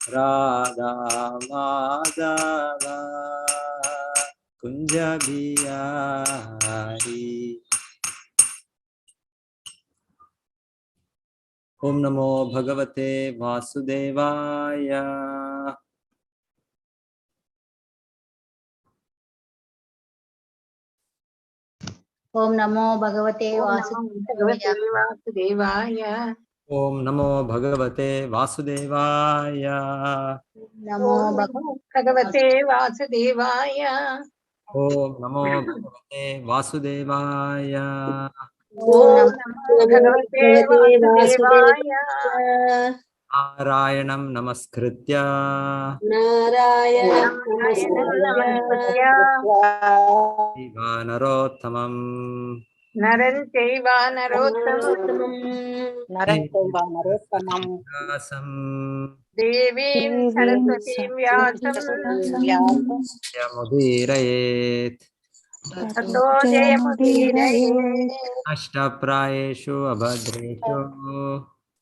राधा माधव कुंज बिहारी। ओम नमो भगवते वासुदेवाय। ओम नमो भगवते वासुदेवाय। ओम नमो भगवते वासुदेवाय। नमो भगवते वासुदेवाय। ओम नमो भगवते वासुदेवाय। ओम नमो भगवते वासुदेवाय। नारायणं नमस्कृत्य नारायणं नमस्कृत्य नरोत्तमं नरं चैव नरोत्तमं देवीं सरस्वतीं व्यासं मुदीरयेत्। ततो जयमुदीरयेत्। अष्टप्रायेषु अभद्रेषु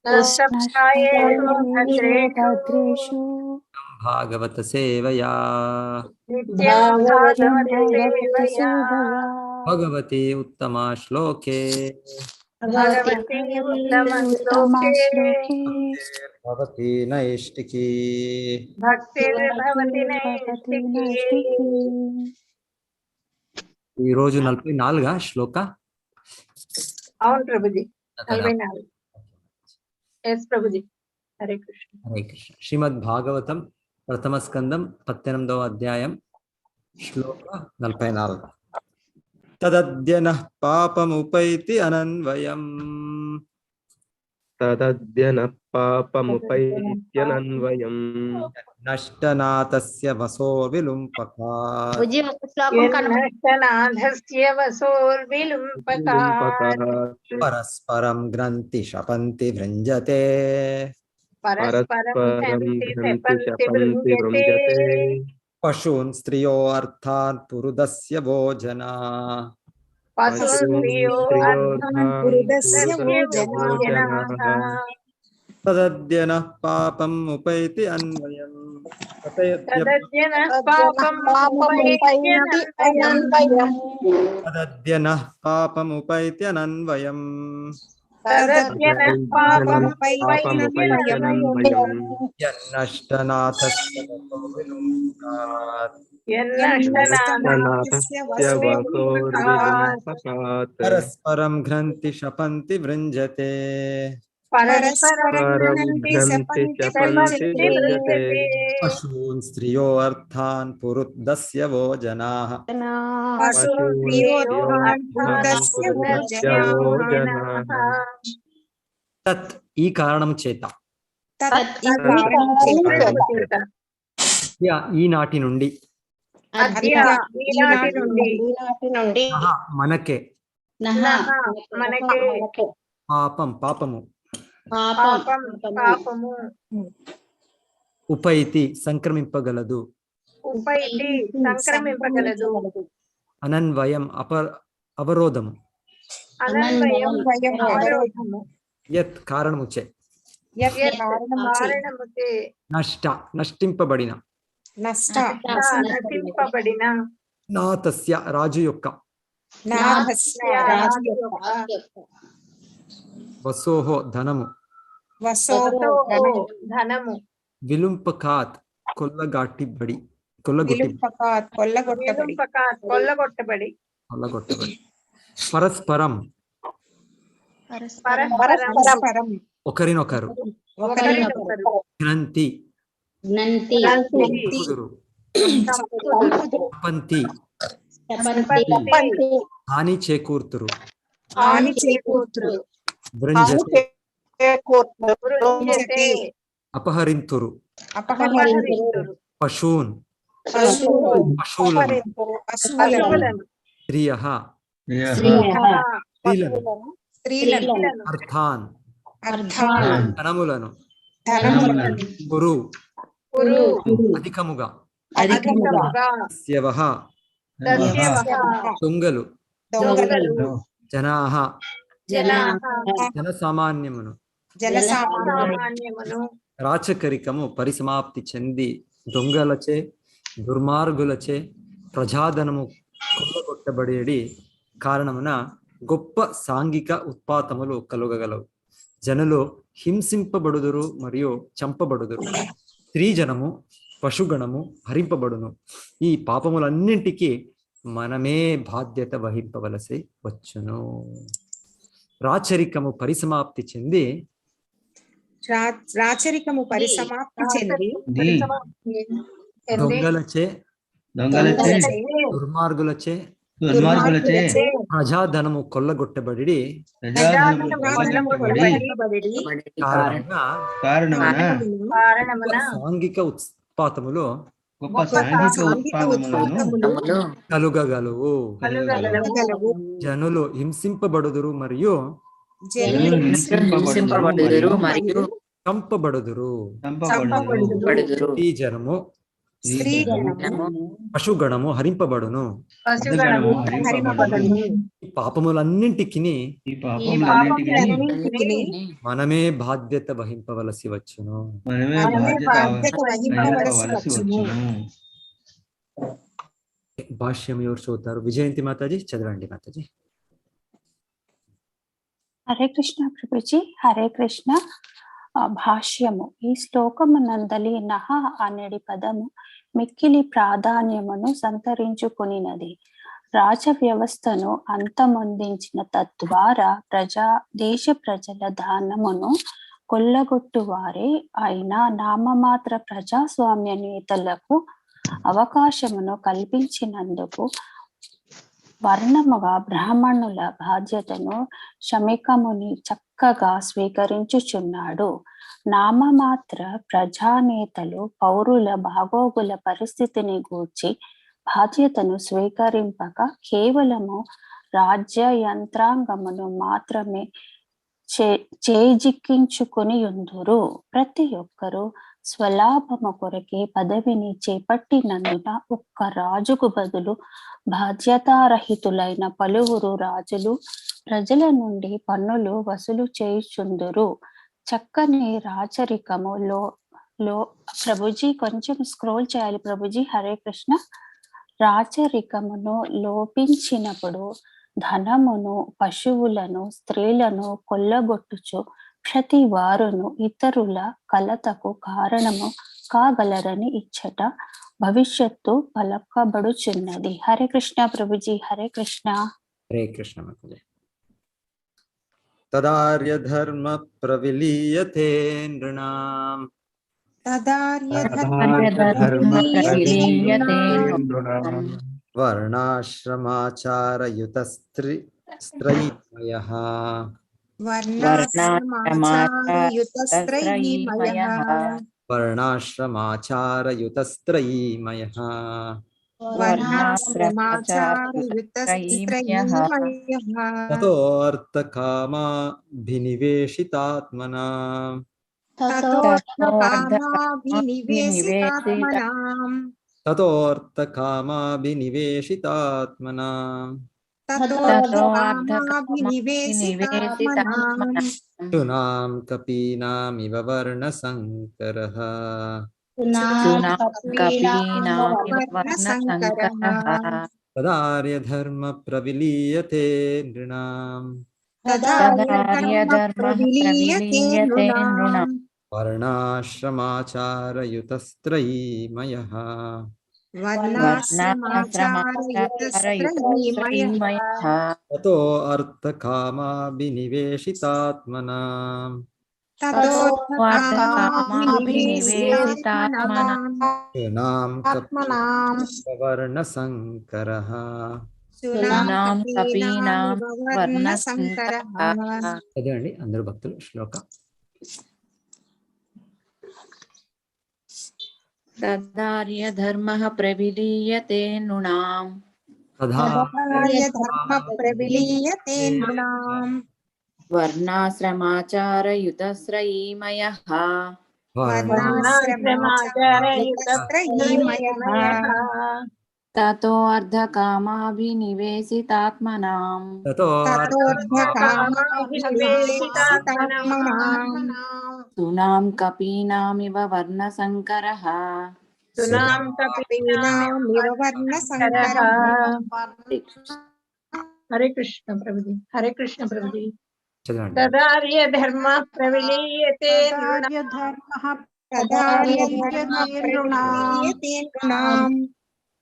नष्टप्रायेषु भद्रेषु भागवत सेवया नित्यं भागवत सेवया भगवती उत्तमा श्लोके भगवती उत्तमश्लोके भवती नैष्टिकी। भक्तिर्भवति नैष्टिकी। ఈ రోజు 44వ శ్లోక. అవును ప్రభుజీ, 44. ఎస్ ప్రభుజీ. హరే కృష్ణ. హరే కృష్ణ. శ్రీమద్ భాగవతం ప్రథమ స్కందం 18వ అధ్యాయం శ్లోక 44. తదద్యనః పాపముపైతి అనన్వయం తదద్యనః పాపముపైత్యనన్వయం నష్టనాథస్య వసో విలుంపకాత్. బుజ్జి ఒక శ్లోకం కనబడుతనాథస్య వసోర్విలుంపకాత్. పరస్పరం గ్రంథి శపంతి వృంజతే పరస్పరం గ్రంథి శపంతి వృంజతే పశూన్ స్త్రియో అర్థాన్ పురుదస్య భోజనా. పశూన్ స్త్రియో అర్థాన్ పురుదస్య భోజనాః. తదద్యనః పాపం ఉపైతి అన్వయం తదద్యనః పాపం ఉపైత్యనన్వయం. తదద్యనః పాపం ఉపైతి అనన్వయం తదద్యనః పాపం ఉపైత్యనన్వయం. యన్నష్టనాథస్య వసో విలుంపకాత్. యన్నష్టనాథస్య వసోర్విలుంపకాత్. పరస్పరం గ్రంథి శపంతి వృంజతే పరస్పరం గ్రంథి శపంతి వృంజతే. పశూన్ స్త్రియో అర్థాన్ పురుదస్య భోజనాః. పశూన్ స్త్రియో అర్థాన్ పురుదస్య భోజనాః. తత్ ఈ కారణం చేత ఈనాటి నుండి మనకే పాపము ఉపైతి సంక్రమింపగలదు. అనన్వయం అవరోధము. యత్ కారణముచే నష్టింపబడిన నాథస్య రాజు యొక్క వసోహో ధనము విలుంపకాత్ కొల్లగొట్టబడి పరస్పరం ఒకరినొకరు గ్రంథి పంతి హాని చేకూర్తురు. వృంజతే అపహరింతురు. పశూన్ పశువులను స్త్రియః స్త్రీలను అర్థాన్ ధనములను పురు అధికముగా స్యవః దొంగలు జనాః జనసామాన్యమును రాచకరికము పరిసమాప్తి చెంది దొంగలచే దుర్మార్గులచే ప్రజాధనము కొల్లగొట్టబడేడి కారణమున గొప్ప సాంఘిక ఉత్పాతములు కలుగగలవు. జనులు హింసింపబడుదురు మరియు చంపబడుదురు. స్త్రీ జనము పశుగణము హరింపబడును. ఈ పాపములన్నింటికి మనమే బాధ్యత వహింపవలసి వచ్చును. రాచరికము పరిసమాప్తి చెంది రాచరికము పరిసమాప్తి చెంది దొంగలచే దుర్మార్గులచే ప్రజాధనము కొల్లగొట్టబడి సాంఘిక ఉత్పాతములు కలుగగలవు. జనులు హింసింపబడుదురు మరియు చంపబడుదురు. ఈ జనము పశుగణము హరింపబడును. పాపములన్నింటికి మనమే బాధ్యత వహింపవలసి వచ్చును. భాష్యం ఎవరు చదువుతారు? విజయంతి మాతాజీ చదవండి మాతాజీ. హరే కృష్ణ ప్రభుజీ. హరే కృష్ణ. భాష్యము. ఈ శ్లోకమునందలి నహ అనేది పదము మిక్కిలి ప్రాధాన్యమును సంతరించుకునినది. రాజ వ్యవస్థను అంతమొందించిన తద్వారా దేశ ప్రజల ధనమును కొల్లగొట్టువారే అయిన నామమాత్ర ప్రజాస్వామ్య నేతలకు అవకాశమును కల్పించినందుకు వర్ణముగా బ్రాహ్మణుల బాధ్యతను శమికముని చక్కగా స్వీకరించుచున్నాడు. నామమాత్ర ప్రజానేతలు పౌరుల బాగోగుల పరిస్థితిని గూర్చి బాధ్యతను స్వీకరింపక కేవలము రాజ్య యంత్రాంగమును మాత్రమే చేజిక్కించుకుని ఉందురు. ప్రతి ఒక్కరూ స్వలాభము కొరకే పదవిని చేపట్టినందున ఒక్క రాజుకు బదులు బాధ్యతారహితులైన పలువురు రాజులు ప్రజల నుండి పన్నులు వసూలు చేయుచుందురు. చక్కని రాచరికము లో ప్రభుజీ కొంచెం స్క్రోల్ చేయాలి ప్రభుజీ. హరే కృష్ణ. రాచరికమును లోపించినప్పుడు ధనమును పశువులను స్త్రీలను కొల్లగొట్టుచు ప్రతి వారును ఇతరుల కలతకు కారణము కాగలరని ఇచ్చట భవిష్యత్తు పలకబడుచున్నది. హరే కృష్ణ ప్రభుజీ. హరే కృష్ణ. హరే కృష్ణ. తదార్య ధర్మ ప్రవిలీయతే నృణాం వర్ణాశ్రమాచారయుతస్త్రైమయః తతోర్థకామాభినివేశితాత్మనాం శూనాం కపీనామివ వర్ణసంకరః. తదార్య ధర్మ ప్రవిలీయతే నృణాం వర్ణాశ్రమాచారయుతస్త్రైమయః తతో అర్థకామాభినివేశితాత్మనాం శూనాం కపీనామివ వర్ణసంకరః. చదవండి అందరూ భక్తులు శ్లోక. తదార్య ధర్మః ప్రవిలీయతే నృణాం వర్ణాశ్రమాచారయుతస్త్రైమయః ततो अर्धकामाभिनिवेशितात्मनां ततोऽर्धकामाभिनिवेशितात्मनाम् तूनां कपीनामिव वर्णशङ्करः कपीनामिव वर्णशङ्करः। हरे कृष्ण प्रभुजी। हरे कृष्ण प्रभुजी। చదవండి तदार्य धर्म प्रविलीयते तदार्यधर्मप्रविलीयते नृणाम्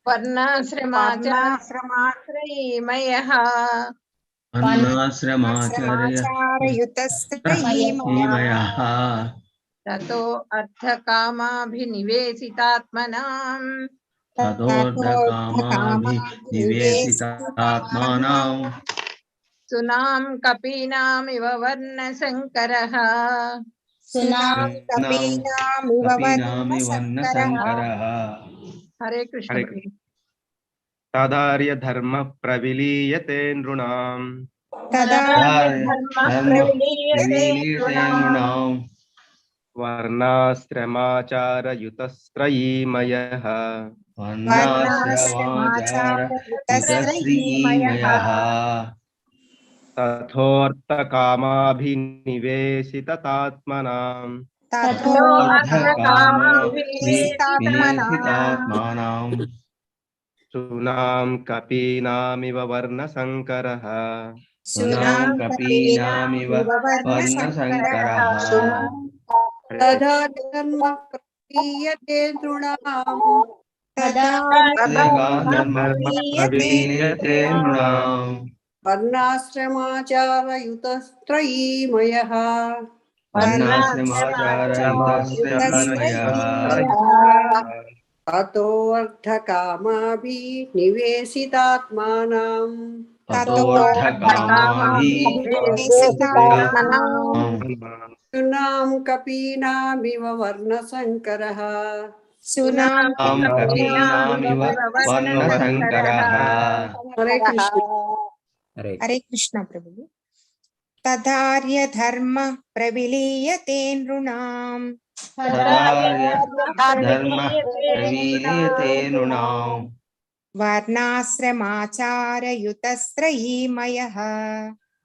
वर्णाश्रमाचारयुतस्त्रयीमयः समाचारयुतस्त्रयीमयः ततो अर्थकामाभिनिवेशितात्मनाम् ततोऽर्धकामाभिनिवेशितात्मनाम् सुनाम कपीनामिव वर्णशङ्करः सुनाम कपीनामिव वर्णशङ्करः। हरे कृष्ण प्रभु। तदार्य धर्म प्रविलीयते नृणाम् वर्णाश्रमाचारयुतस्त्रयीमयः तथोऽर्थकामाभिनिवेशितात्मनाम् सूनां कपीनामिव वर्णशङ्करः प्रविलीयते नृणाम् वर्णाश्रमाचारयुतस्त्रयीमयः ततो अर्थकामाभिनिवेशितात्मनाम् सुनाम कपीनामिव वर्णशङ्करः हरे कृष्ण। हरे कृष्ण प्रभु। तदार्य धर्म प्रविलीयते नृणाम्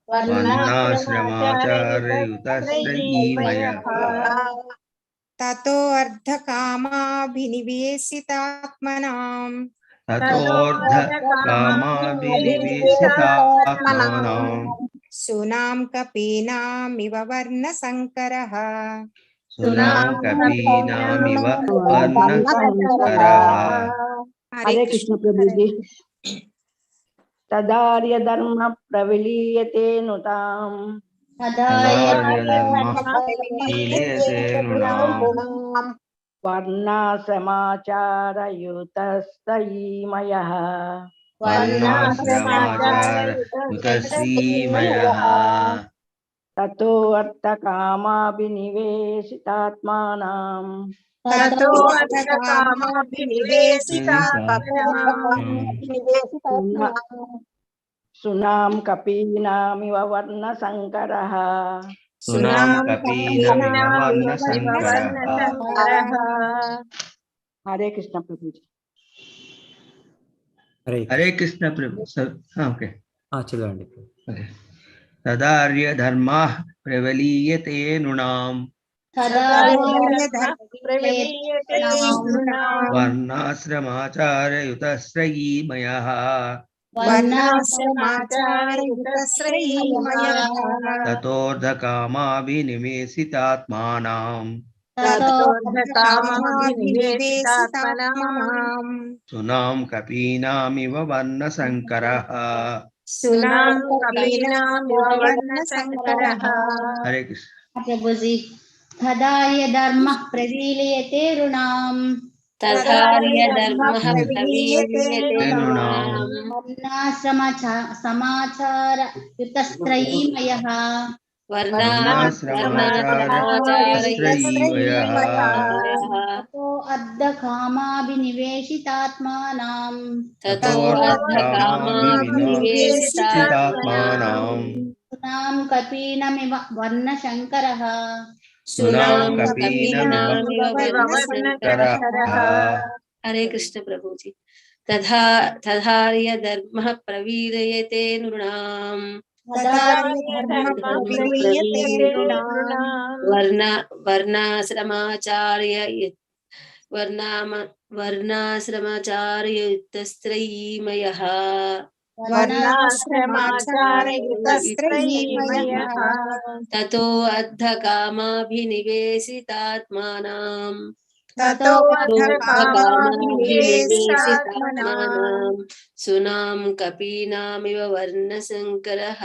वर्णाश्रमाचारयुतस्त्रयीमयः ततो अर्धकामाभिनिवेशितात्मनाम् सूनां कपीनामिव वर्णशङ्करः हरे कृष्ण प्रभु जी। तदार्य धर्म प्रविलीयते नुताम् वर्णाश्रमाचारयुतस्त्रयीमयः ततो अर्थकामाभिनिवेशितात्मनाम् सुनाम कपीनामिव वर्णशङ्करः हरे कृष्ण प्रभु जी। हरे कृष्ण प्रभु। ओके చదవండి तदार्य धर्मः प्रविलीयते नृणाम् वर्णाश्रमाचारयुतस्त्रयीमयः ततोऽर्धकामाभिनिवेशितात्मनाम् सुनाम कपीनामिव वर्णशङ्करः हरे कृष्ण प्रभु जी। तदार्य धर्मः प्रविलीयते नृणाम् वर्णाश्रमाचारयुतस्त्रयीमयः ततो अर्धकामाभिनिवेशितात्मनाम् सुनाम कपीनामिव वर्णशङ्करः हरे कृष्ण प्रभु जी। तथार्य धर्मः प्रवीर्यते नृणाम् वर्णाश्रमाचार्ययुतस्त्रयीमयः ततो अद्धकामाभिनिवेशितात्मानां सुनाम कपीनामिव वर्णशङ्करः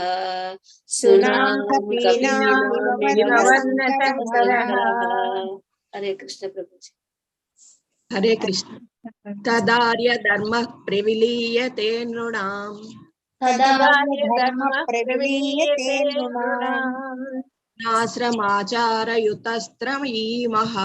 हरे कृष्ण प्रभु जी। हरे कृष्ण। तदार्य धर्मः प्रविलीयते नृणाम् आश्रमाचारयुतस्त्रयीमः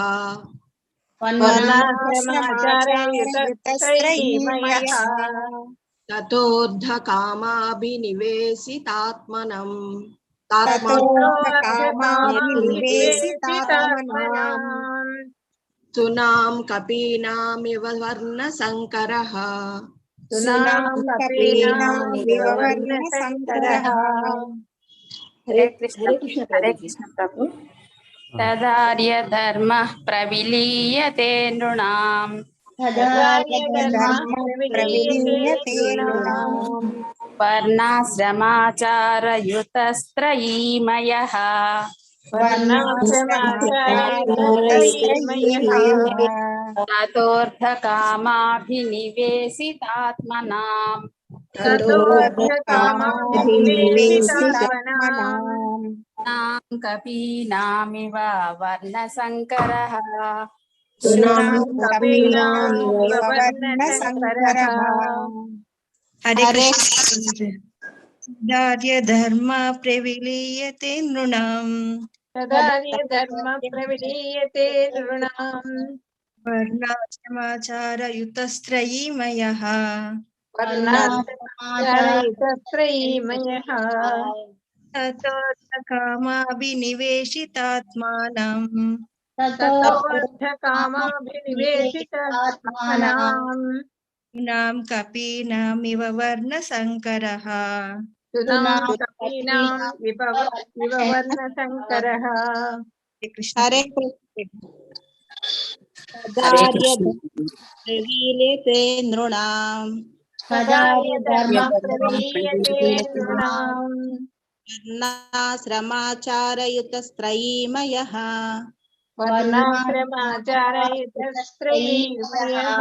ततोऽर्धकामाभिनिवेशितात्मनम् सुनाम कपीनामिव वर्णशङ्करः हरे कृष्ण प्रभु। तदार्य धर्मः प्रविलीयते नृणाम् वर्णाश्रमाचारयुतस्त्रयीमयः ततोऽर्धकामाभिनिवेशितात्मनाम् कपीनामिव वर्णशङ्करः हरे तदार्य धर्म प्रविलीयते नृणाम् वर्णाश्रमाचारयुतस्त्रयीमयः ततोऽर्धकामाभिनिवेशितात्मानाम् सुनाम कपीनामिव वर्णशङ्करः हरे तदार्य प्रविलीयते नृणाम् वर्णाश्रमाचारयुतस्त्रयीमयः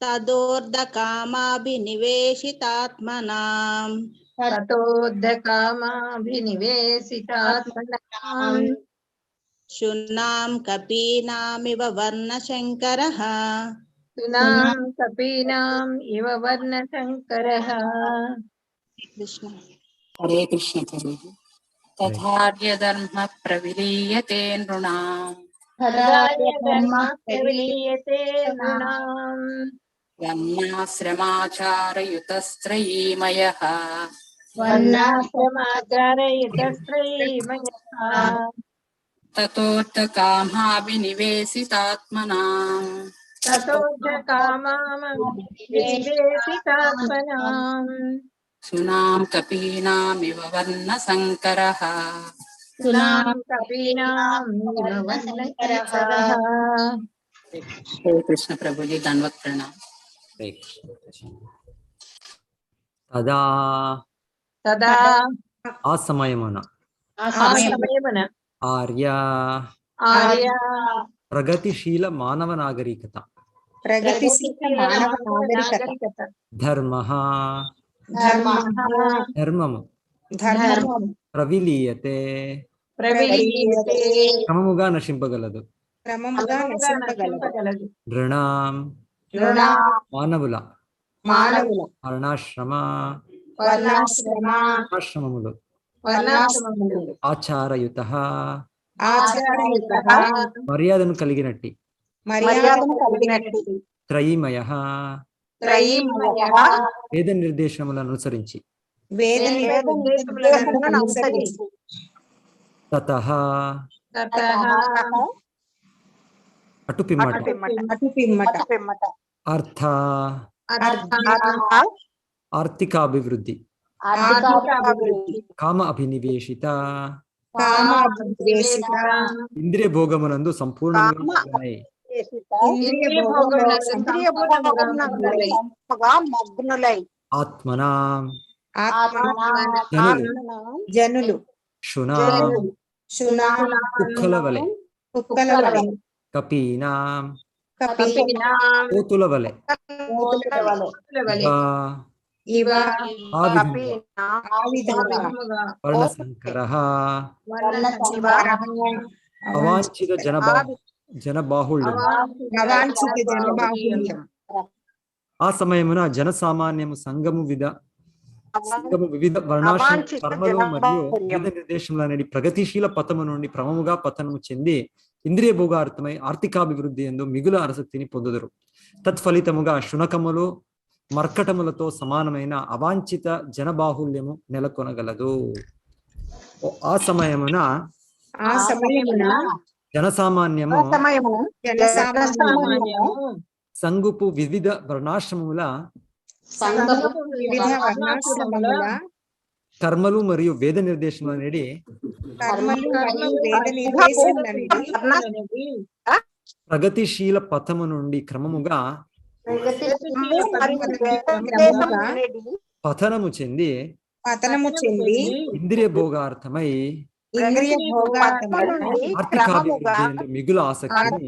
ततोऽर्धकामाभिनिवेशितात्मनाम् शुनाम कपीनामिव वर्णशङ्करः कृष्ण। हरे कृष्ण प्रभु। तथार्य धर्मः प्रविलीयते नृणाम् वर्णाश्रमाचारयुतस्त्रयीमयः ततोऽर्धकामाभिनिवेशितात्मनाम् सुनाम कपीनामिव वर्णशङ्करः हरे कृष्ण प्रभु जी। धन्यवाद प्रणाम। तदा आ समयमुन आर्य प्रगतिशील मानव नागरिकता धर्मः धर्मము ప్రవిలీయతే క్రమముగా నశింపగలదు నృణాం మానవుల వర్ణాశ్రమములు ఆచారయుతః మర్యాదను కలిగినట్టి త్రయీమయః వేద నిర్దేశములను అనుసరించి తతః అటు పిమ్మట అర్థ ఆర్థికాభివృద్ధి కామ అభినివేశిత ఇంద్రియ భోగమునందు సంపూర్ణంగా మగ్నులై ఆత్మనా జనులు క్షుణా కుక్కల వలె కపీనా కోతుల వలె వర్ణశంకరః అవాంఛిత జనబాహుళ్యం ఆ సమయమున జనసామాన్యము సంఘము వివిధ వర్ణాశ్రమ కర్మలు మరియు వివిధ నిర్దేశములు అనేది ప్రగతిశీల పతము నుండి క్రమముగా పతనము చెంది ఇంద్రియ భోగార్థమై ఆర్థికాభివృద్ధి ఎందు మిగుల ఆసక్తిని పొందుదురు. తత్ఫలితముగా శునకములు మర్కటములతో సమానమైన అవాంఛిత జనబాహుల్యము నెలకొనగలదు. ఆ సమయమున జనసామాన్యము సంగుపు వివిధ వర్ణాశ్రమముల కర్మలు మరియు వేద నిర్దేశములు అనేది ప్రగతిశీల పథము నుండి క్రమముగా పతనము చెంది ఇంద్రియ భోగార్థమై ఆర్థికాభివృద్ధి మిగులు ఆసక్తిని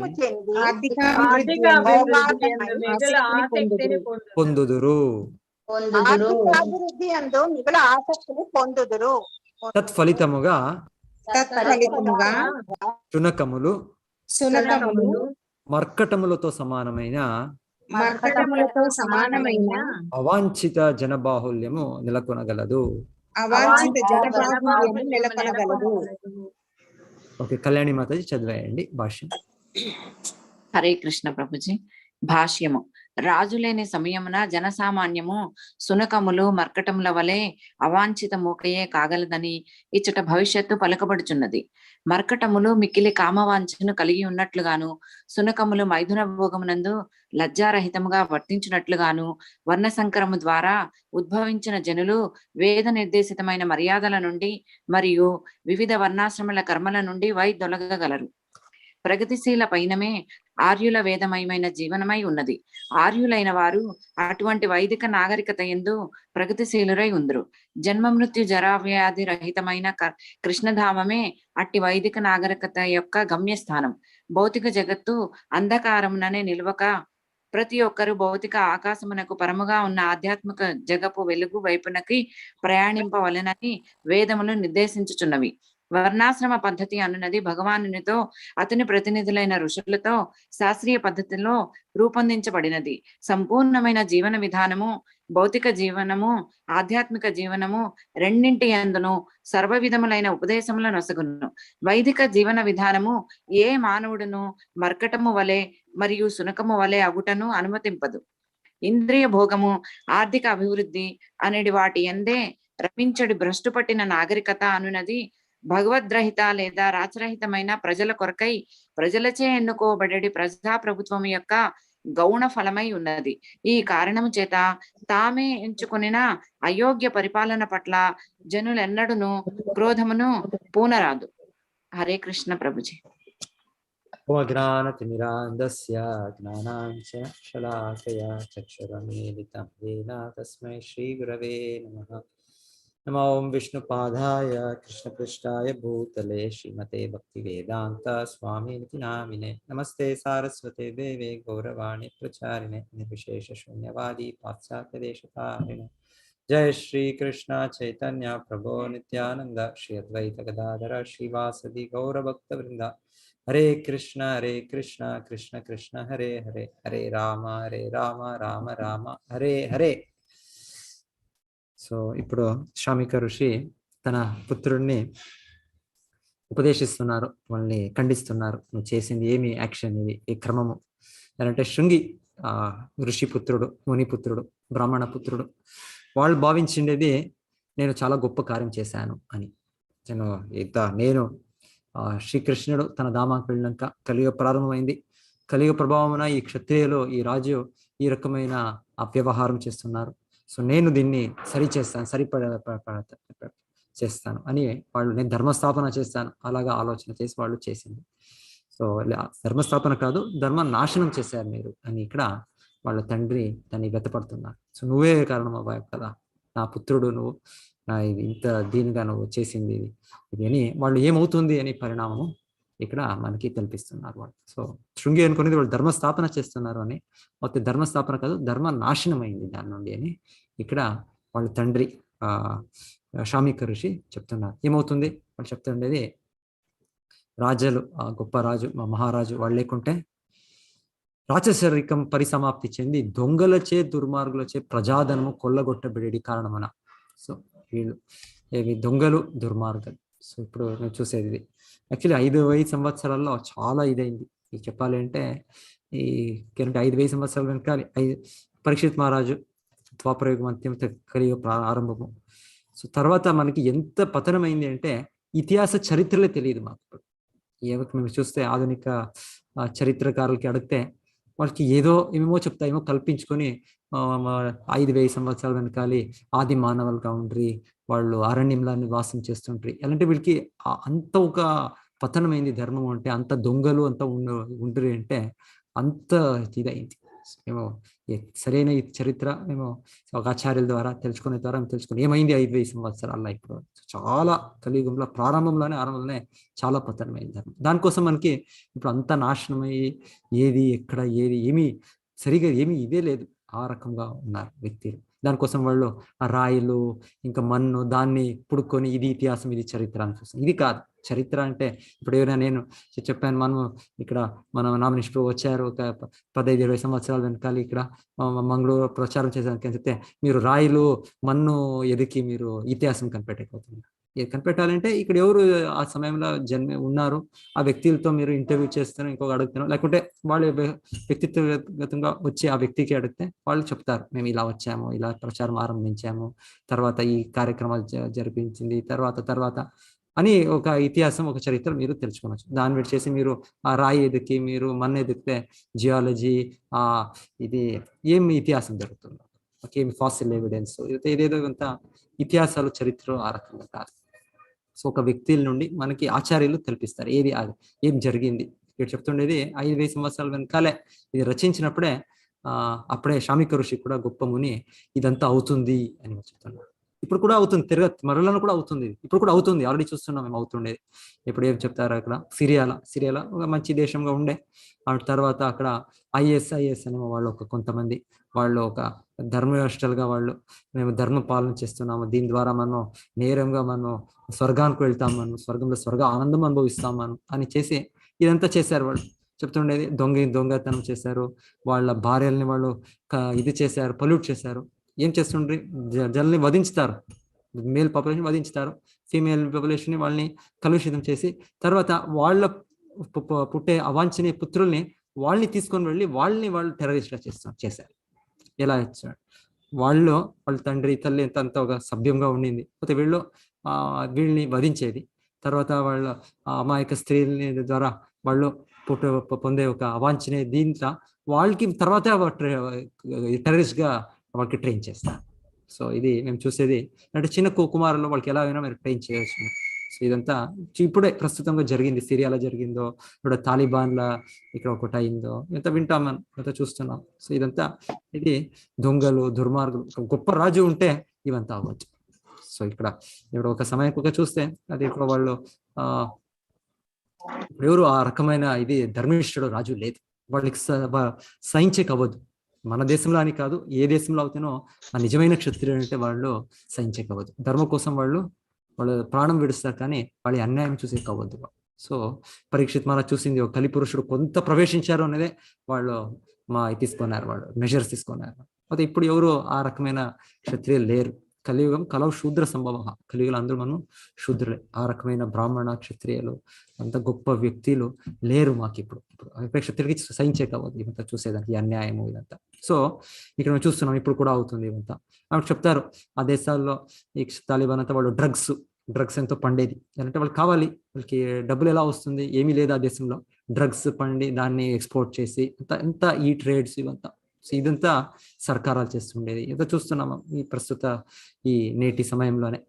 పొందుదురు. తత్ఫలితముగా శునకములు మర్కటములతో సమానమైన అవాంఛిత జనబాహుల్యము నెలకొనగలదు. ఓకే, కళ్యాణి మాతాజీ చదివేయండి భాష్యం. హరే కృష్ణ ప్రభుజీ. భాష్యము. రాజులేని సమయమున జనసామాన్యము సునకములు మర్కటముల వలె అవాంఛిత మూకయే కాగలదని ఇచ్చట భవిష్యత్తు పలుకబడుచున్నది. మర్కటములు మిక్కిలి కామవాంఛను కలిగి ఉన్నట్లుగాను, సునకములు మైథున భోగమునందు లజ్జారహితముగా వర్తించినట్లుగాను వర్ణసంకరము ద్వారా ఉద్భవించిన జనులు వేద నిర్దేశితమైన మర్యాదల నుండి మరియు వివిధ వర్ణాశ్రమల కర్మల నుండి వైదొలగగలరు. ప్రగతిశీల పైనమే ఆర్యుల వేదమయమైన జీవనమై ఉన్నది. ఆర్యులైన వారు అటువంటి వైదిక నాగరికత యందు ప్రగతిశీలురై ఉందరు. జన్మ మృత్యు జరావ్యాధి రహితమైన కృష్ణధామమే అట్టి వైదిక నాగరికత యొక్క గమ్యస్థానం. భౌతిక జగత్తు అంధకారముననే నిల్వక ప్రతి ఒక్కరు భౌతిక ఆకాశమునకు పరముగా ఉన్న ఆధ్యాత్మిక జగపు వెలుగు వైపునకి ప్రయాణింపవలెనని వేదములు నిర్దేశించుచున్నవి. వర్ణాశ్రమ పద్ధతి అనున్నది భగవానునితో అతని ప్రతినిధులైన ఋషులతో శాస్త్రీయ పద్ధతిలో రూపొందించబడినది. సంపూర్ణమైన జీవన విధానము భౌతిక జీవనము ఆధ్యాత్మిక జీవనము రెండింటి యందును సర్వ విధములైన ఉపదేశముల నొసగును. వైదిక జీవన విధానము ఏ మానవుడును మర్కటము వలె మరియు సునకము వలె అగుటను అనుమతింపదు. ఇంద్రియ భోగము ఆర్థిక అభివృద్ధి అనేది వాటి ఎందే రమించడి భ్రష్టు పట్టిన నాగరికత అనున్నది భగవద్రహిత లేదా రాచరహితమైన ప్రజల కొరకై ప్రజలచే ఎన్నుకోబడి ప్రజాప్రభుత్వం యొక్క గౌణ ఫలమై ఉన్నది. ఈ కారణము చేత తామే ఎంచుకొనిన అయోగ్య పరిపాలన పట్ల జనులెన్నడును క్రోధమును పూనరాదు. హరే కృష్ణ ప్రభుజీ. జ్ఞానతిమిరాంధస్య జ్ఞానాంజనశలాకయా చక్షురున్మీలితం येन తస్మై శ్రీగురవే నమః. నమో ఓం విష్ణుపాదాయ కృష్ణపృష్ఠాయ భూతలే శ్రీమతే భక్తివేదాంత స్వామినితి నామినే. నమస్తే సారస్వతే దేవే గౌరవాణి ప్రచారిణే నిర్విశేష శూన్యవాది పాశ్చాత్యదేశతారిణే. జయ శ్రీ కృష్ణ చైతన్య ప్రభో నిత్యానంద శ్రీ అద్వైత గదాధర శ్రీవాసది గౌరభక్తవృంద. హరే కృష్ణ కృష్ణ కృష్ణ హరే హరే, హరే రామ రామ రామ హరే హరే. సో ఇప్పుడు శ్రామిక ఋషి తన పుత్రుడిని ఉపదేశిస్తున్నారు, వాళ్ళని ఖండిస్తున్నారు. నువ్వు చేసింది ఏమి యాక్షన్, ఇది ఈ క్రమము అంటే శృంగి ఋషి పుత్రుడు, మునిపుత్రుడు, బ్రాహ్మణ పుత్రుడు. వాళ్ళు భావించిండేది నేను చాలా గొప్ప కార్యం చేశాను అని. నేను శ్రీకృష్ణుడు తన ధామానికి వెళ్ళినాక కలియుగ ప్రారంభమైంది. కలియుగ ప్రభావమున ఈ క్షత్రియులు ఈ రాజు ఈ రకమైన వ్యవహారం చేస్తున్నారు. సో నేను దీన్ని సరి చేస్తాను, చేస్తాను అని వాళ్ళు, నేను ధర్మస్థాపన చేస్తాను అలాగా ఆలోచన చేసి వాళ్ళు చేసింది. సో ధర్మస్థాపన కాదు, ధర్మ నాశనం చేశారు మీరు అని ఇక్కడ వాళ్ళ తండ్రి దాన్ని వ్యతపడుతున్నారు. సో నువ్వే కారణం అవ్వాలి కదా, నా పుత్రుడు నువ్వు, నా ఇది ఇంత దీనిగా నువ్వు చేసింది ఇది అని వాళ్ళు ఏమవుతుంది అని పరిణామము ఇక్కడ మనకి కల్పిస్తున్నారు వాళ్ళు. సో శృంగి అనుకునేది వాళ్ళు ధర్మస్థాపన చేస్తున్నారు అని, మొత్తం ధర్మస్థాపన కాదు ధర్మ నాశనం అయింది దాని నుండి అని ఇక్కడ వాళ్ళ తండ్రి శామిక ఋషి చెప్తున్నారు. ఏమవుతుంది వాళ్ళు చెప్తుండేది, రాజులు గొప్ప రాజు మహారాజు వాళ్ళు లేకుంటే రాచరికం పరిసమాప్తి చెంది దొంగలచే దుర్మార్గులచే ప్రజాధనము కొల్లగొట్టబడి కారణమన. సో వీళ్ళు ఏవి దొంగలు దుర్మార్గులు. సో ఇప్పుడు మేము చూసేది ఇది యాక్చువల్లీ 5,000 సంవత్సరాల్లో చాలా ఇదైంది. ఇది చెప్పాలి అంటే ఈ 5,000 సంవత్సరాల వెనకాలి పరీక్షిత్ మహారాజు ద్వాపరయుగం అంత్యం కలియుగ ఆరంభము. సో తర్వాత మనకి ఎంత పతనమైంది అంటే ఇతిహాస చరిత్రలే తెలియదు మాకు. మేము చూస్తే ఆధునిక చరిత్రకారులకి అడిగితే వాళ్ళకి ఏమేమో చెప్తా, ఏమో కల్పించుకొని 5,000 సంవత్సరాల వెనకాలి ఆది మానవులుగా ఉండ్రి, వాళ్ళు అరణ్యంలో నివాసం చేస్తుంటారు. ఎలాంటి వీళ్ళకి అంత ఒక పతనమైంది ధర్మం అంటే, అంత దొంగలు అంత ఉండ్రి అంటే అంత ఇదైంది. మేము సరైన ఈ చరిత్ర మేము ఒక ఆచార్యుల ద్వారా తెలుసుకునే ఏమైంది 5,000 సంవత్సరాల్లో. ఇప్పుడు చాలా కలియుగంలో ఆరంభంలోనే చాలా పతనమైంది ధర్మం. దానికోసం మనకి ఇప్పుడు అంత నాశనమయ్యి ఎక్కడ ఏమీ సరిగా ఇదే లేదు, ఆ రకంగా ఉన్నారు వ్యక్తులు. దానికోసం వాళ్ళు ఆ రాయిలు ఇంకా మన్ను దాన్ని పుడుకొని ఇది ఇతిహాసం ఇది చరిత్ర అని చూస్తాం. ఇది కాదు చరిత్ర అంటే. ఇప్పుడు ఏమైనా నేను చెప్పాను, మనము ఇక్కడ మన నామినేషన్ వచ్చారు ఒక 15-20 సంవత్సరాల వెనకాల ఇక్కడ మంగళూరు ప్రచారం చేసానికి చెప్తే మీరు రాయిలు మన్ను ఎదికి మీరు ఇతిహాసం కనిపెట్టకపోతుంది. కనిపెట్టాలంటే ఇక్కడ ఎవరు ఆ సమయంలో ఉన్నారు, ఆ వ్యక్తులతో మీరు ఇంటర్వ్యూ చేస్తున్నారు, ఇంకొక అడుగుతున్నారు, లేకుంటే వాళ్ళు వ్యక్తిత్వగతంగా వచ్చి ఆ వ్యక్తికి అడిగితే వాళ్ళు చెప్తారు మేము ఇలా వచ్చాము, ఇలా ప్రచారం ఆరంభించాము, తర్వాత ఈ కార్యక్రమాలు జరిపించింది, తర్వాత అని ఒక ఇతిహాసం ఒక చరిత్ర మీరు తెలుసుకోవచ్చు. దాన్ని పెట్టి చేసి మీరు ఆ రాయి ఎదికి మీరు మన్ను ఎదికితే జియాలజీ ఇది ఏమి ఇతిహాసం జరుగుతుందో, ఏమి ఫాసిల్ ఎవిడెన్స్ ఇదేదో కొంత ఇతిహాసాలు చరిత్ర ఆ రకంగా కాదు. సో ఒక వ్యక్తుల నుండి మనకి ఆచార్యులు తెలిపిస్తారు ఏం జరిగింది. ఇక్కడ చెప్తుండేది 5,000 సంవత్సరాల వెనకాలే ఇది రచించినప్పుడే అప్పుడే శామిక ఋషి కూడా గొప్ప ముని ఇదంతా అవుతుంది అని చెప్తున్నారు. ఇప్పుడు కూడా అవుతుంది, మరలను కూడా అవుతుంది, ఇప్పుడు కూడా అవుతుంది, ఆల్రెడీ చూస్తున్నాం మేము అవుతుండేది. ఇప్పుడు ఏం చెప్తారు అక్కడ సిరియాల ఒక మంచి దేశంగా ఉండే, ఆ తర్వాత అక్కడ ఐఎస్ అనే వాళ్ళు కొంతమంది వాళ్ళు ఒక ధర్మవ్యవస్థలుగా వాళ్ళు మేము ధర్మ పాలన చేస్తున్నాము, దీని ద్వారా మనం నేరంగా మనం స్వర్గానికి వెళ్తాము, స్వర్గంలో స్వర్గ ఆనందం అనుభవిస్తాము అని చేసి ఇదంతా చేశారు. వాళ్ళు చెప్తుండేది దొంగతనం చేశారు, వాళ్ళ భార్యల్ని వాళ్ళు ఇది చేశారు, పొల్యూట్ చేశారు. ఏం చేస్తుండ్రి, జల్ని వధించుతారు, మేల్ పాపులేషన్ వధించుతారు, ఫీమేల్ పాపులేషన్ వాళ్ళని కలుషితం చేసి తర్వాత వాళ్ళ పుట్టే అవాంఛనీయ పుత్రుల్ని వాళ్ళని తీసుకొని వెళ్ళి వాళ్ళు టెర్రరిస్ట్గా చేశారు. ఎలా ఇచ్చాడు వాళ్ళ తండ్రి తల్లి అంత ఒక సభ్యంగా ఉండింది, పోతే వీళ్ళని వధించేది, తర్వాత వాళ్ళ అమాయక స్త్రీలని ద్వారా వాళ్ళు పొందే ఒక అవాంఛనీయ దీంట్లో వాళ్ళకి తర్వాత టెర్రరిస్ట్గా వాళ్ళకి ట్రైన్ చేస్తారు. సో ఇది మేము చూసేది అంటే చిన్న కుమారులు వాళ్ళకి ఎలా అయినా మీరు ట్రైన్ చేయవచ్చు. సో ఇదంతా ఇప్పుడే ప్రస్తుతంగా జరిగింది, సిరియాలో జరిగిందో, ఇప్పుడు తాలిబాన్ల ఇక్కడ ఒకటి అయిందో, ఇంత వింటాం మనం, ఇంత చూస్తున్నాం. సో ఇదంతా ఇది దొంగలు దుర్మార్గులు, గొప్ప రాజు ఉంటే ఇవంతా అవ్వచ్చు. సో ఇక్కడ ఇప్పుడు ఒక సమయానికి చూస్తే అది ఇక్కడ వాళ్ళు ఎవరు ఆ రకమైన ఇది ధర్మిష్ఠుడు రాజు లేదు, వాళ్ళకి సహించేకి అవ్వదు. మన దేశంలో అని కాదు, ఏ దేశంలో అవుతానో ఆ నిజమైన క్షత్రియుడు అంటే వాళ్ళు సహించేకి అవ్వదు. ధర్మం కోసం వాళ్ళు ప్రాణం విడుస్తారు, కానీ వాళ్ళ అన్యాయం చూసే అవ్వద్దు. సో పరీక్షిత్ మహారాజ్ చూసింది ఒక కలి పురుషుడు కొంత ప్రవేశించారు అనేదే వాళ్ళు తీసుకున్నారు, వాళ్ళు మెజర్స్ తీసుకున్నారు. అయితే ఇప్పుడు ఎవరు ఆ రకమైన క్షత్రియులు లేరు. కలియుగం కలవు శూద్ర సంభవ, కలియుగంలో అందరూ మనం శూద్రులే. ఆ రకమైన బ్రాహ్మణ క్షత్రియులు అంత గొప్ప వ్యక్తులు లేరు మాకు ఇప్పుడు. క్షత్రియుడికి సహించే కావద్దు ఇదంతా చూసేదానికి, అన్యాయము ఇదంతా. సో ఇక్కడ మేము చూస్తున్నాం ఇప్పుడు కూడా అవుతుంది ఇదంతా. ఆమె చెప్తారు ఆ దేశాల్లో ఈ తాలిబాన్ అంతా వాళ్ళు డ్రగ్స్ డ్రగ్స్ ఎంతో పండేది. అంటే వాళ్ళకి కావాలి, వాళ్ళకి డబ్బులు ఎలా వస్తుంది, ఏమీ లేదు ఆ దేశంలో. డ్రగ్స్ పండి దాన్ని ఎక్స్పోర్ట్ చేసి ఎంత ఈ ట్రేడ్స్ ఇవంతా. సో ఇదంతా సర్కారాలు చేస్తుండేది. ఏదో చూస్తున్నాము ఈ ప్రస్తుత ఈ నేటి సమయంలోనే.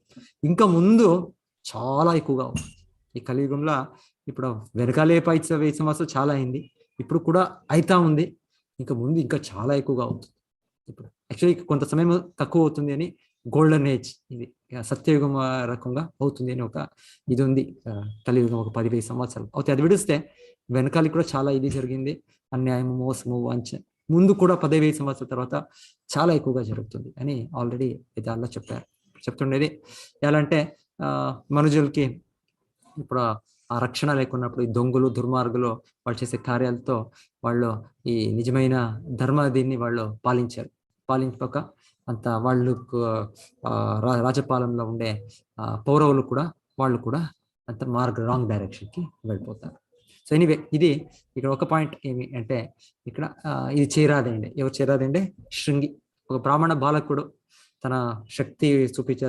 ఇంకా ముందు చాలా ఎక్కువగా ఉంది ఈ కలియుగంలో. ఇప్పుడు వెనకాలే 5 సంవత్సరాలు చాలా అయింది, ఇప్పుడు కూడా అయితా ఉంది. ఇంకా ముందు ఇంకా చాలా ఎక్కువగా అవుతుంది. ఇప్పుడు యాక్చువల్లీ కొంత సమయం తక్కువ అవుతుంది అని గోల్డెన్ ఏజ్, ఇది సత్యయుగం రకంగా అవుతుంది అని ఒక ఇది ఉంది. కలియుగం ఒక 10-20 సంవత్సరాలు అవుతాయి. అది విడిస్తే వెనకాలి కూడా చాలా ఇది జరిగింది, అన్యాయము, మోసము, వంచ. ముందు కూడా 10-20 సంవత్సరాల తర్వాత చాలా ఎక్కువగా జరుగుతుంది అని ఆల్రెడీ వేదాల్లో చెప్పారు. చెప్తుండేది ఎలా అంటే మనుషులకి ఇప్పుడు ఆ రక్షణ లేకున్నప్పుడు ఈ దొంగలు, దుర్మార్గులు వాళ్ళు చేసే కార్యాలతో వాళ్ళు ఈ నిజమైన దీన్ని వాళ్ళు పాలించక అంత వాళ్ళు రాజపాలనలో ఉండే పౌరవులు కూడా వాళ్ళు కూడా అంత రాంగ్ డైరెక్షన్కి వెళ్ళిపోతారు. సో ఎనీవే, ఇది ఇక్కడ ఒక పాయింట్ ఏమి అంటే ఇక్కడ ఇది చేరాదండి. ఎవరు చేరాదండి? శృంగి, ఒక బ్రాహ్మణ బాలకుడు తన శక్తి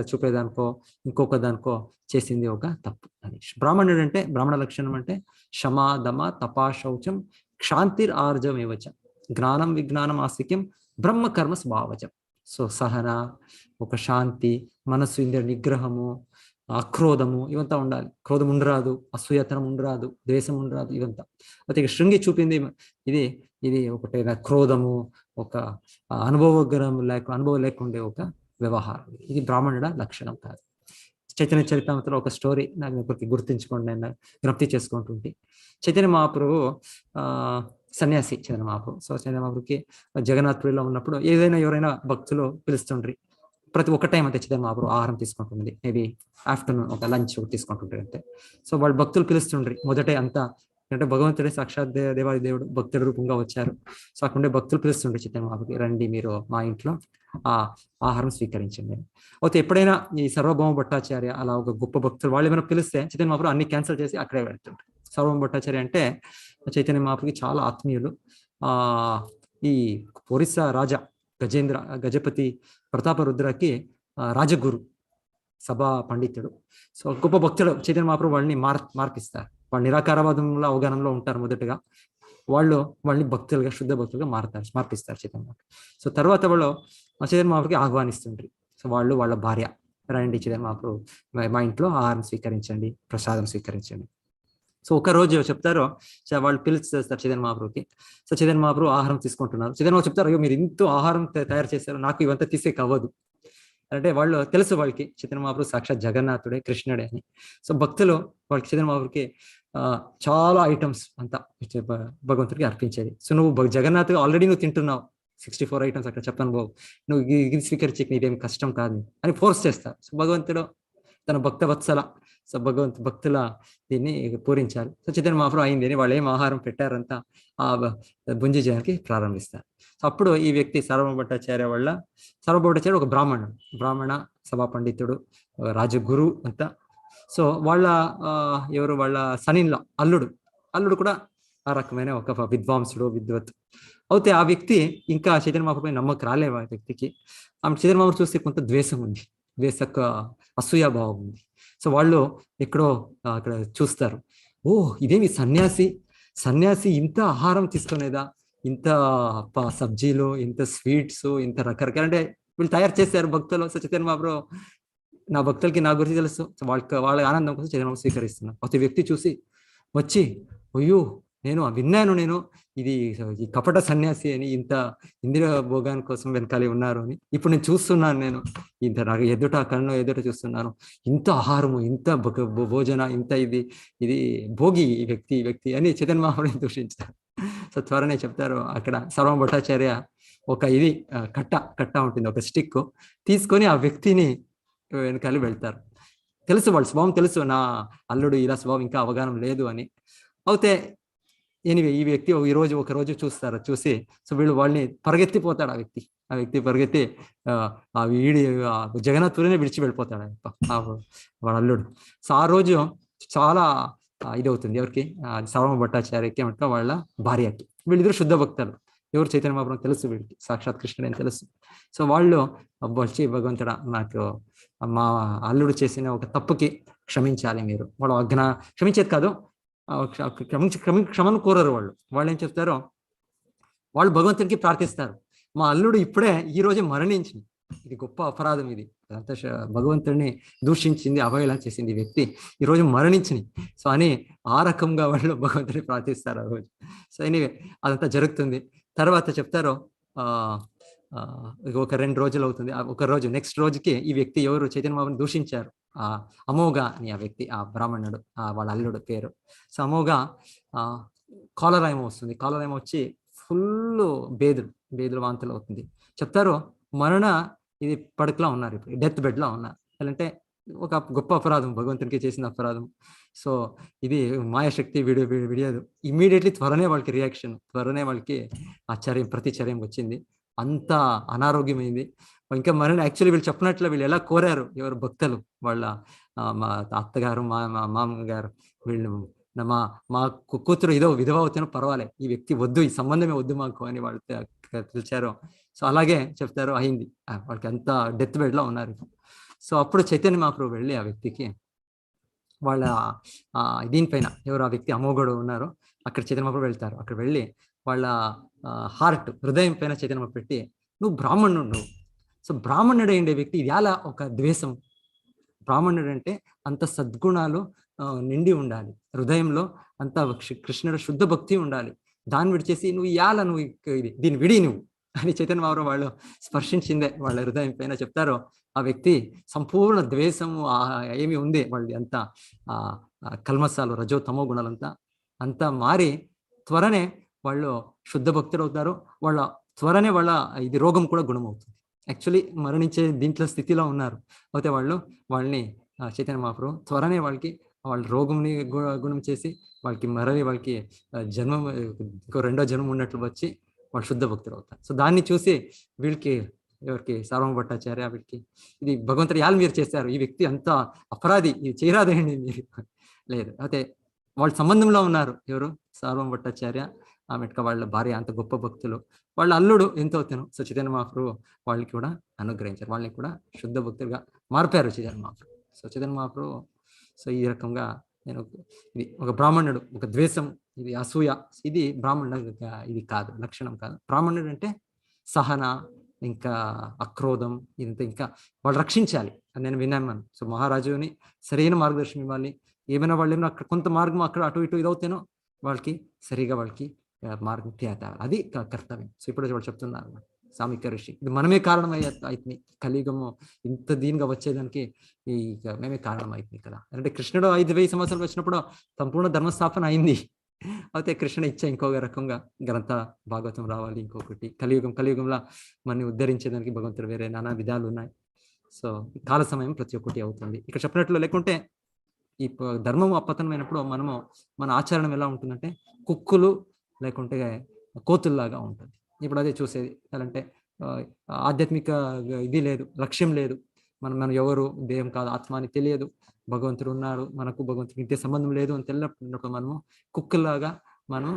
చూపేదానికో ఇంకొక దానికో చేసింది ఒక తప్పు. అది బ్రాహ్మణుడు అంటే, బ్రాహ్మణ లక్షణం అంటే క్షమా, దమ, తపా, శౌచం, క్షాంతిర్ ఆర్జం ఏవచ, జ్ఞానం విజ్ఞానం ఆస్తిక్యం, బ్రహ్మకర్మ స్వభావజం. సో సహన, ఒక శాంతి, మనస్సు ఇంద్రియ నిగ్రహము, అక్రోధము ఇవంతా ఉండాలి. క్రోధం ఉండరాదు, అసూయతనం ఉండరాదు, ద్వేషం ఉండరాదు, ఇవంతా. అయితే ఇక శృంగి చూపింది ఇది ఒకటే క్రోధము, ఒక అనుభవం లేకుండే ఒక వ్యవహారం. ఇది బ్రాహ్మణుడ లక్షణం కాదు. చైతన్య చరితామృతంలో ఒక స్టోరీ నాకు ఒకరికి గుర్తించుకోండి, నేను జ్ఞప్తి చేసుకుంటుంటే. చైతన్య మహాప్రభు సన్యాసి చైతన్య మహాప్రభు. సో చైతన్య మహాప్రభుకి జగన్నాథ్పురిలో ఉన్నప్పుడు ఎవరైనా భక్తులు పిలుస్తుండ్రి. ప్రతి ఒక్క టైం అంతే చైతన్య మహాప్రభు ఆహారం తీసుకుంటుంది, మేబీ ఆఫ్టర్నూన్ ఒక లంచ్ తీసుకుంటుంటారు అంతే. సో వాళ్ళు భక్తులు పిలుస్తుండ్రి మొదటే అంతా, అంటే భగవంతుడే సాక్షాత్ దేవాది దేవుడు భక్తుడి రూపంగా వచ్చారు. సో అక్కడే భక్తులు పిలుస్తుండ్రి చైతన్య మహాప్రభు, రండి మీరు మా ఇంట్లో ఆ ఆహారం స్వీకరించండి. అయితే ఎప్పుడైనా ఈ సర్వభౌమ భట్టాచార్య అలా ఒక గొప్ప భక్తులు వాళ్ళు ఏమైనా పిలిస్తే చైతన్య మహాప్రభు అన్ని క్యాన్సిల్ చేసి అక్కడే వెళ్తుంటారు. సర్వభౌమ భట్టాచార్య అంటే చైతన్య మహాప్రభుకి చాలా ఆత్మీయులు. ఈ ఒరిస్సా రాజా గజపతి ప్రతాపరుద్రకి రాజగురు, సభా పండితుడు. సో గొప్ప భక్తుడు చైతన్య మహాప్రభు వాళ్ళని మార్పిస్తారు. వాళ్ళు నిరాకారవాదంలో అవగాహనలో ఉంటారు మొదటగా. వాళ్ళని భక్తులుగా, శుద్ధ భక్తులుగా మార్పిస్తారు చైతన్య మహాప్రభు. సో తర్వాత వాళ్ళు చైతన్య మహాప్రభుకి ఆహ్వానిస్తుండ్రి. సో వాళ్ళ భార్య, రండి చైతన్య మహాప్రభు మా ఇంట్లో ఆహారం స్వీకరించండి, ప్రసాదం స్వీకరించండి. సో ఒక రోజు చెప్తారు, వాళ్ళు పిలుస్తారు చైతన్య మహాప్రభుకి. సో చైతన్య మహాప్రభు ఆహారం తీసుకుంటున్నారు. చైతన్య మహాప్రభు చెప్తారు, అయ్యో మీరు ఇంత ఆహారం తయారు చేశారు, నాకు ఇవంతా తీసే అవ్వదు అంటే. వాళ్ళు తెలుసు వాళ్ళకి చైతన్య మహాప్రభు సాక్షాత్ జగన్నాథుడే, కృష్ణుడే అని. సో భక్తులు వాళ్ళకి చైతన్య మహాప్రభుకి చాలా ఐటమ్స్ అంతా భగవంతుడికి అర్పించేది. సో నువ్వు జగన్నాథ్ ఆల్రెడీ నువ్వు తింటున్నావు 64 ఐటమ్స్, అక్కడ చెప్పాను బాబు, నువ్వు ఇది స్వీకరించి ఇదేం కష్టం కాదు అని ఫోర్స్ చేస్తారు. సో భగవంతుడు తన భక్త వత్సల, సో భక్తుల దీన్ని పూరించాలి. సో చైతన్య మహాప్రభు అయింది అని వాళ్ళు ఏం ఆహారం పెట్టారంతా ఆ భుంజి చేయడానికి ప్రారంభిస్తారు. సో అప్పుడు ఈ వ్యక్తి సర్వభౌమ భట్టాచార్య ఒక బ్రాహ్మణ సభా పండితుడు, రాజగురు అంతా. సో వాళ్ళ సనిన్లో అల్లుడు కూడా ఆ రకమైన ఒక విద్వాంసుడు, విద్వత్. అయితే ఆ వ్యక్తి ఇంకా చైతన్య మహాప్రభుపై నమ్మకం రాలేవు ఆ వ్యక్తికి. ఆమె చైతన్య మహాప్రభు చూస్తే కొంత ద్వేషం ఉంది, అసూయాభావం ఉంది. సో వాళ్ళు ఎక్కడో అక్కడ చూస్తారు, ఓ ఇదేమి సన్యాసి ఇంత ఆహారం తీసుకునేదా, ఇంత సబ్జీలు, ఇంత స్వీట్స్, ఇంత రకరకాల అంటే వీళ్ళు తయారు చేశారు భక్తులు. సో చైతన్య మహాప్రభు, నా భక్తులకి నా గురించి తెలుసు, వాళ్ళ ఆనందం కోసం చైతన్య మహాప్రభు స్వీకరిస్తున్నారు. ఒక వ్యక్తి చూసి వచ్చి, అయ్యో విన్నాను ఇది ఈ కపట సన్యాసి అని, ఇంత ఇంద్రియ భోగాని కోసం వెనకాలి ఉన్నారు అని ఇప్పుడు నేను చూస్తున్నాను. నేను ఇంత కన్ను ఎదుట చూస్తున్నాను, ఇంత ఆహారము, ఇంత భోజన, ఇంత ఇది భోగి ఈ వ్యక్తి అని చైతన్య మహాప్రభుని దూషించారు. సో త్వరనే చెప్తారు, అక్కడ సర్వభౌమ భట్టాచార్య ఒక కట్ట ఉంటుంది, ఒక స్టిక్ తీసుకొని ఆ వ్యక్తిని వెనకాలి వెళ్తారు. తెలుసు వాళ్ళ స్వభావం తెలుసు, నా అల్లుడు ఇలా స్వభావం ఇంకా అవగాహన లేదు అని. అయితే ఎనివే ఈ వ్యక్తి ఒక రోజు చూసి సో వాళ్ళని పరిగెత్తిపోతాడు. ఆ వ్యక్తి పరిగెత్తి జగన్నాథ్పురినే విడిచి వెళ్ళిపోతాడు వాళ్ళ అల్లుడు. సో ఆ రోజు చాలా ఇది అవుతుంది ఎవరికి, సర్వభౌమ భట్టాచార్యకి అంటే వాళ్ళ భార్యకి. వీళ్ళిద్దరు శుద్ధ భక్తులు. ఎవరు చైతన్య మహాప్రభు తెలుసు, వీడికి సాక్షాత్ కృష్ణుడు అని తెలుసు. సో వాళ్ళు వచ్చి భగవంతుడా నాకు మా అల్లుడు చేసిన ఒక తప్పుకి క్షమించాలి మీరు. వాళ్ళు క్షమించేది కాదు, క్షమను కోరరు. వాళ్ళు ఏం చెప్తారో వాళ్ళు భగవంతునికి ప్రార్థిస్తారు, మా అల్లుడు ఇప్పుడే ఈ రోజే మరణించింది, ఇది గొప్ప అపరాధం, ఇది అదంతా భగవంతుడిని దూషించింది, అవహేళన చేసింది ఈ వ్యక్తి, ఈ రోజు మరణించింది. సో అని ఆ రకంగా వాళ్ళు భగవంతుని ప్రార్థిస్తారు ఆ రోజు. సో ఎనీవే అదంతా జరుగుతుంది. తర్వాత చెప్తారో ఒక 2 రోజులు అవుతుంది. ఒక రోజు నెక్స్ట్ రోజుకి ఈ వ్యక్తి ఎవరు చైతన్య మహాప్రభుని దూషించారు, అమోఘ అని ఆ వ్యక్తి, ఆ బ్రాహ్మణుడు, వాళ్ళ అల్లుడు పేరు. సో అమోఘ కాలరా ఏమో వస్తుంది, కాలరా ఏమో వచ్చి ఫుల్ బేదులు వాంతులు అవుతుంది. చెప్తారు మరణ ఇది పడకలా ఉన్నారు, ఇప్పుడు డెత్ బెడ్ లా ఉన్నారు. అంటే ఒక గొప్ప అపరాధం, భగవంతునికి చేసిన అపరాధం. సో ఇది మాయాశక్తి విడియదు. ఇమ్మీడియట్లీ త్వరనే వాళ్ళకి రియాక్షన్, త్వరనే వాళ్ళకి ప్రతిచర్యం వచ్చింది, అంత అనారోగ్యమైంది. ఇంకా మరణ యాక్చువల్లీ వీళ్ళు చెప్పినట్లు వీళ్ళు ఎలా కోరారు, ఎవరు భక్తులు, వాళ్ళ మా అత్తగారు, మా మామగారు, వీళ్ళు మా కూతురు ఏదో విధవ అవుతానో పర్వాలేదు, ఈ వ్యక్తి వద్దు, ఈ సంబంధమే వద్దు మాకు అని వాళ్ళు పిలిచారు. సో అలాగే చెప్తారు అయింది, వాళ్ళకి అంత డెత్ బెడ్ లో ఉన్నారు. సో అప్పుడు చైతన్య మహాప్రభు వెళ్ళి ఆ వ్యక్తికి వాళ్ళ దీనిపైన ఎవరు ఆ వ్యక్తి అమోఘుడు ఉన్నారో అక్కడ చైతన్య మహాప్రభు వెళ్తారు. అక్కడ వెళ్ళి వాళ్ళ హృదయం పైన చైతన్య మహాప్రభు పెట్టి నువ్వు బ్రాహ్మణుడు, సో బ్రాహ్మణుడు అయిండే వ్యక్తి ఇది ఎలా ఒక ద్వేషం, బ్రాహ్మణుడు అంటే అంత సద్గుణాలు నిండి ఉండాలి, హృదయంలో అంత కృష్ణుడు శుద్ధ భక్తి ఉండాలి, దాన్ని విడిచేసి నువ్వు నువ్వు దీన్ని విడి నువ్వు అని చైతన్య మహాప్రభు వాళ్ళు స్పర్శించిందే వాళ్ళ హృదయం పైన. చెప్తారో ఆ వ్యక్తి సంపూర్ణ ద్వేషము ఏమి ఉంది, వాళ్ళది అంత కల్మసాలు రజో తమో గుణాలంతా అంతా మారి త్వరనే వాళ్ళు శుద్ధ భక్తులు అవుతారు. త్వరనే వాళ్ళ ఇది రోగం కూడా గుణమవుతుంది. యాక్చువల్లీ మరణించే దీంట్లో స్థితిలో ఉన్నారు, అయితే వాళ్ళని చైతన్య మహాప్రభు త్వరనే వాళ్ళకి వాళ్ళ రోగంని గుణం చేసి వాళ్ళకి వాళ్ళకి జన్మం, ఇంకో రెండో జన్మం ఉన్నట్లు వచ్చి వాళ్ళు శుద్ధ భక్తులు అవుతారు. సో దాన్ని చూసి వీళ్ళకి ఎవరికి సార్వభౌమ భట్టాచార్య వీళ్ళకి ఇది భగవంతుడు మీరు చేశారు, ఈ వ్యక్తి అంత అపరాధి, ఇది చేయరాదండి మీరు లేదు. అయితే వాళ్ళ సంబంధంలో ఉన్నారు ఎవరు, సార్వభౌమ భట్టాచార్య ఆమెట్క వాళ్ళ భార్య అంత గొప్ప భక్తులు, వాళ్ళ అల్లుడు ఎంతో అవుతాను. సో చైతన్య మహాప్రభు వాళ్ళకి కూడా అనుగ్రహించారు, వాళ్ళని కూడా శుద్ధ భక్తులుగా మారిపారు చైతన్య మహాప్రభు. సో చైతన్య మహాప్రభు సో ఈ రకంగా నేను ఇది ఒక బ్రాహ్మణుడు ఒక ద్వేషం, ఇది అసూయ, ఇది బ్రాహ్మణుడు ఇది కాదు, లక్షణం కాదు. బ్రాహ్మణుడు అంటే సహన, ఇంకా అక్రోధం, ఇదంతా ఇంకా వాళ్ళు రక్షించాలి అని నేను విన్నాను. సో మహారాజుని సరైన మార్గదర్శనం ఇవ్వాలి, ఏమైనా వాళ్ళు ఏమైనా అక్కడ కొంత మార్గం అక్కడ అటు ఇటు ఇదవుతానో వాళ్ళకి సరిగా వాళ్ళకి మార్గం తేతాలి, అది కర్తవ్యం. సో ఇప్పుడు వాళ్ళు చెప్తున్నారు సామిక ఋషి, ఇది మనమే కారణం అవుతుంది, కలియుగము ఇంత దీనిగా వచ్చేదానికి మేమే కారణం అవుతుంది కదా. అంటే కృష్ణుడు 5,000 సంవత్సరాలు వచ్చినప్పుడు సంపూర్ణ ధర్మస్థాపన అయింది, అయితే కృష్ణ ఇచ్చా ఇంకొక రకంగా గ్రంథ భాగవతం రావాలి, ఇంకొకటి కలియుగంలో మనని ఉద్ధరించేదానికి భగవంతుడు వేరే నానా విధాలు ఉన్నాయి. సో కాల సమయం ప్రతి ఒక్కటి అవుతుంది ఇక్కడ చెప్పినట్లు. లేకుంటే ఈ ధర్మము అపతనమైనప్పుడు మన ఆచరణం ఎలా ఉంటుందంటే కుక్కులు లేకుంటే కోతుల్లాగా ఉంటుంది. ఇప్పుడు అదే చూసేది అంటే ఆధ్యాత్మిక ఇది లేదు, లక్ష్యం లేదు, మనం ఎవరు, దేహం కాదు, ఆత్మ అని తెలియదు, భగవంతుడు ఉన్నాడు, మనకు భగవంతుడికి ఇంతే సంబంధం లేదు అని తెలియనప్పుడు మనము కుక్కల్లాగా, మనం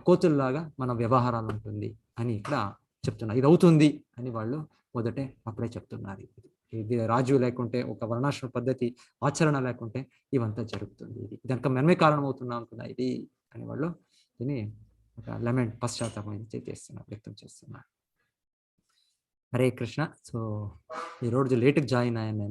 కోతుల్లాగా మన వ్యవహారాలు ఉంటుంది అని ఇక్కడ చెప్తున్నారు. ఇది అవుతుంది అని వాళ్ళు మొదటే అప్పుడే చెప్తున్నారు. ఇది రాజు లేకుంటే ఒక వర్ణాశ్రమ పద్ధతి ఆచరణ లేకుంటే ఇవంతా జరుగుతుంది, ఇది దానికి మనమే కారణం అవుతున్నాం అనుకున్నా ఇది అని వాళ్ళు దీన్ని ఒక లెమెంట్ పశ్చాత్తాపం చేస్తున్నారు, వ్యక్తం చేస్తున్నారు. హరే కృష్ణ. సో ఈ రోజు లేట్కి జాయిన్ అయ్యాను నేను.